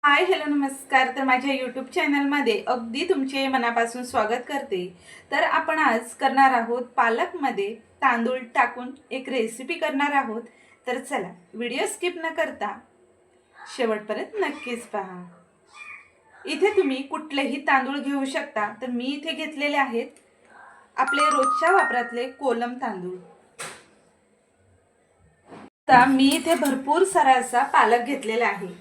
Hi hello नमस्कार. तर माझ्या यूट्यूब चॅनलमध्ये अगदी तुमचे मनापासून स्वागत करते. तर आपण आज करणार आहोत पालकमध्ये तांदूळ टाकून एक रेसिपी करणार आहोत. तर चला व्हिडिओ स्किप न करता शेवटपर्यंत नक्कीच पहा. इथे तुम्ही कुठलेही तांदूळ घेऊ शकता. तर मी इथे घेतलेले आहेत आपले रोजच्या वापरातले कोलम तांदूळ. आता मी इथे भरपूर सारा असा पालक घेतलेला आहे.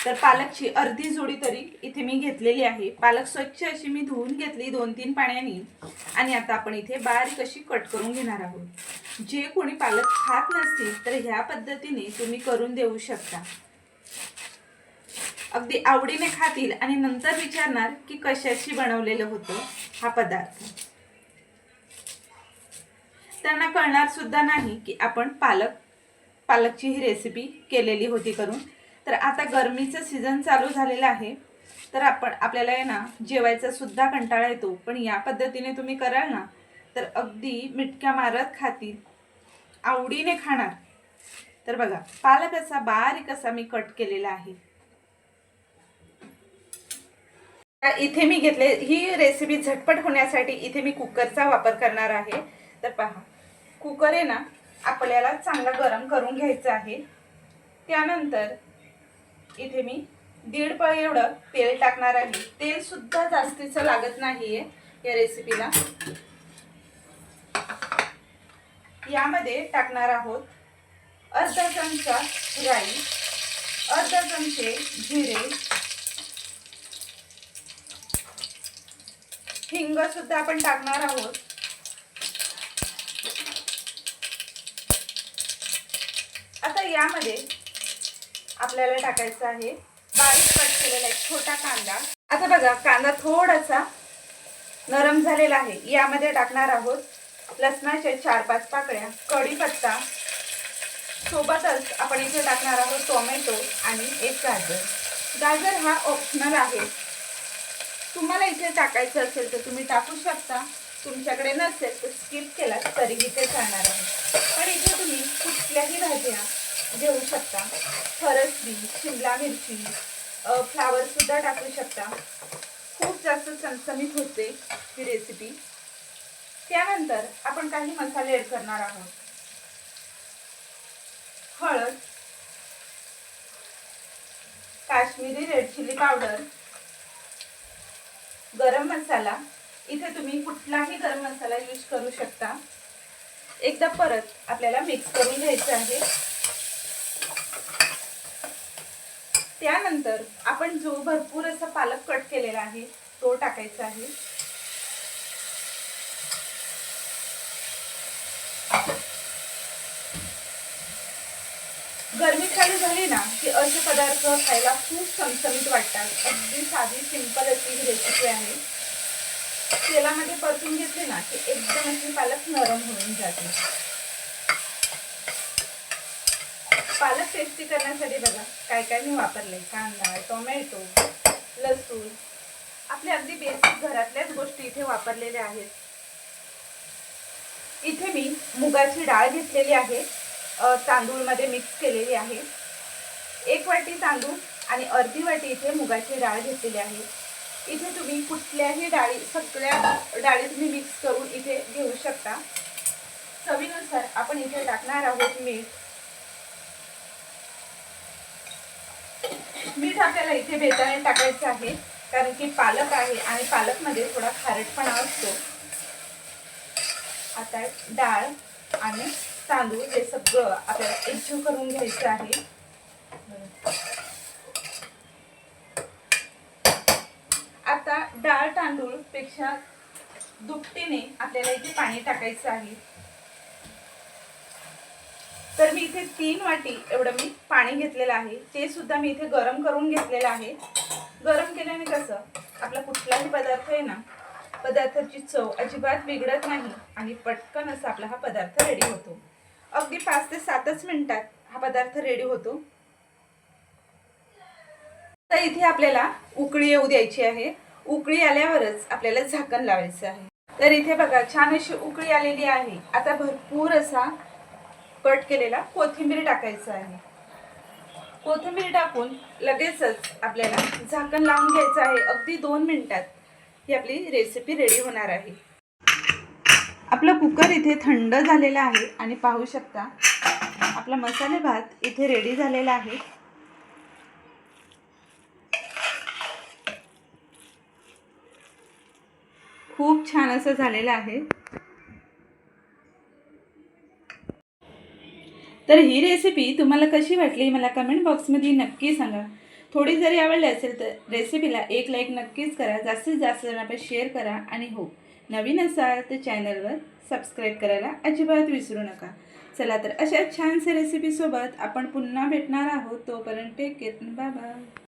तर पालकची अर्धी जोडी तरी इथे मी घेतलेली आहे. पालक स्वच्छ अशी मी धुवून घेतली 2-3 पाण्याने आणि आता आपण इथे बारीक अशी कट करून घेणार आहोत. जे कोणी पालक खात नसतील तर ह्या पद्धतीने तुम्ही करून देऊ शकता. अगदी आवडीने खातील आणि नंतर विचारणार की कशाची बनवलेलं होतं हा पदार्थ. त्यांना कळणार सुद्धा नाही की आपण पालकची ही रेसिपी केलेली होती करून. तर आता गरमीचं सीझन चालू झालेलं आहे. तर आपल्याला आहे ना जेवायचा सुद्धा कंटाळा येतो. पण या पद्धतीने तुम्ही कराल ना तर अगदी मिटक्या मारत खातील, आवडीने खाणार. तर बघा पालक असा बारीक असा मी कट केलेला आहे. इथे मी घेतले ही रेसिपी झटपट होण्यासाठी इथे मी कुकरचा वापर करणार आहे. तर पहा कुकर आहे ना आपल्याला चांगला गरम करून घ्यायचा आहे. त्यानंतर इथे मी 1.5 पळी एवढं तेल टाकणार आहे. तेल सुद्धा जास्तीचं लागत नाहीये या रेसिपीला. यामध्ये टाकणार आहोत अर्धा चमचा राई, अर्धा चमचे जिरे, हिंग सुद्धा आपण टाकणार आहोत. आता यामध्ये आपल्याला टाकायचा आहे बारीक कट केलेला एक छोटा कांदा. आता बघा कांदा थोडासा नरम झालेला आहे. यामध्ये टाकणार आहोत लसणाच्या 4-5 पाकळ्या, कढीपत्ता, सोबतच आपण इथे टाकणार आहोत टोमॅटो आणि एक गाजर. गाजर हा ऑप्शनल आहे. तुम्हाला इथे टाकायचं असेल तर तुम्ही टाकू शकता. तुमच्याकडे नसेल तर स्किप केला तरी इथे चालणार आहे. पण इथे तुम्ही कुठल्याही भाज्या घेऊ शकता. फरसबी, शिमला मिरची, फ्लावर सुद्धा टाकू शकता. खूप जास्त चमचमीत होते ही रेसिपी. त्यानंतर आपण काही मसाले ऍड करणार आहोत. हळद, काश्मीरी रेड चिली पावडर, गरम मसाला. इथे तुम्ही कुठलाही गरम मसाला यूज करू शकता. एकदा परत आपल्याला मिक्स करून घ्यायचं आहे. त्यानंतर आपण जो भरपूर असा पालक कट केलेला आहे तो टाकायचा आहे. गरमी चालू झाली ना की असे पदार्थ खायला खूप चमचमीत वाटतात. अगदी साधी सिंपल अशी ही रेसिपी आहे. तेलामध्ये परतून घेतले ना की एकदम अशी पालक नरम होऊन जाते. पालक टेस्टी करण्यासाठी बघा काय काय मी वापरले. कांदा, टोमॅटो, लसूण, आपले अगदी बेसिक घरातल्याच गोष्टी इथे वापरलेल्या आहेत. इथे मी मुगाची डाळ घेतलेली आहे, तांदूळमध्ये मिक्स केलेली आहे. 1 वाटी तांदूळ आणि अर्धी वाटी इथे मुगाची डाळ घेतलेली आहे. इथे तुम्ही कुठल्याही डाळी, सगळ्या डाळी तुम्ही मिक्स करून इथे घेऊ शकता. चवीनुसार आपण इथे टाकणार आहोत मीठ. मीठ आपल्याला इथे बेताने टाकायचं आहे कारण की पालक आहे आणि पालकमध्ये थोडा खारटपणा असतो. आता डाळ आणि तांदूळ हे सगळं आपल्याला एकजीव करून घ्यायचं आहे. आता डाळ तांदूळ पेक्षा दुपटीने आपल्याला इथे पाणी टाकायचं आहे. तर मी इथे 3 वाटी एवढं मी पाणी घेतलेलं आहे. ते सुद्धा मी इथे गरम करून घेतलेलं आहे. गरम केल्याने कसं आपला कुठलाही पदार्थ आहे ना, पदार्थाची चव अजिबात बिघडत नाही आणि पटकन असा आपला हा पदार्थ रेडी होतो. अगदी 5 ते 7 मिनिटात हा पदार्थ रेडी होतो. तर इथे आपल्याला उकळी येऊ द्यायची आहे. उकळी आल्यावरच आपल्याला झाकण लावायचं आहे. तर इथे बघा छान अशी उकळी आलेली आहे. आता भरपूर असा कट केलेला कोथिंबीर टाकायचा आहे. कोथिंबीर टाकून लगेचच आपल्याला झाकण लावून घ्यायचं आहे. अगदी 2 मिनिटात ही आपली रेसिपी रेडी होणार आहे. आपला कुकर इथे थंड झालेला आहे आणि पाहू शकता आपला मसाले भात इथे रेडी झालेला आहे. खूप छान असं झालेलं आहे. तर ही रेसिपी तुम्हाला कशी वाटली मला कमेंट बॉक्समध्ये नक्की सांगा. थोडी जरी आवडली असेल तर रेसिपीला एक लाईक नक्कीच करा. जास्तीत जास्त जणांना शेअर करा आणि हो, नवीन असाल तर चॅनलवर सबस्क्राईब करायला अजिबात विसरू नका. चला तर अशा छानशा रेसिपीसोबत आपण पुन्हा भेटणार आहोत. तोपर्यंत टेक केअर. Bye bye.